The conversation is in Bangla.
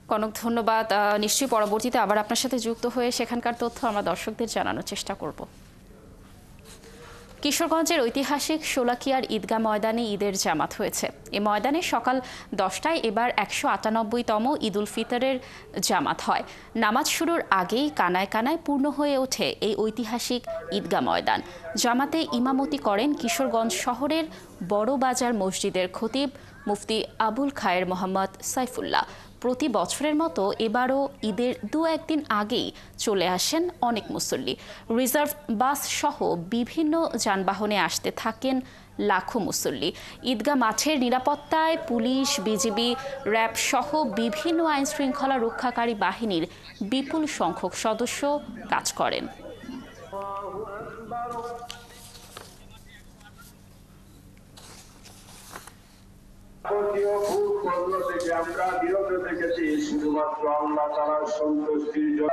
কনক, ধন্যবাদ। নিশ্চয়ই পরবর্তীতে আবার আপনার সাথে যুক্ত হয়ে সেখানকার তথ্য আমরা দর্শকদের জানানোর চেষ্টা করব। কিশোরগঞ্জের ঐতিহাসিক শোলাকিয়ার ঈদগাহ ময়দানে ঈদের জামাত হয়েছে। এই ময়দানে সকাল 10টায় এবার 198তম ঈদ উল ফিতরের জামাত হয়। নামাজ শুরুর আগেই কানায় কানায় পূর্ণ হয়ে ওঠে এই ঐতিহাসিক ঈদগাহ ময়দান। জামাতে ইমামতি করেন কিশোরগঞ্জ শহরের বড় বাজার মসজিদের খতিব মুফতি আবুল খায়ের মোহাম্মদ সাইফুল্লাহ। প্রতি বছরের মতো এবারও ঈদের দু একদিন আগেই চলে আসেন অনেক মুসল্লি। রিজার্ভ বাস সহ বিভিন্ন যানবাহনে আসতে থাকেন লাখো মুসল্লি। ঈদগাহ মাঠের নিরাপত্তায় পুলিশ, বিজিবি, র্যাব সহ বিভিন্ন আইন শৃঙ্খলা রক্ষাকারী বাহিনীর বিপুল সংখ্যক সদস্য কাজ করেন। থেকে আমরা বিরত থেকেছি শুধুমাত্র আল্লাহ তাআলার সন্তুষ্টির জন্য।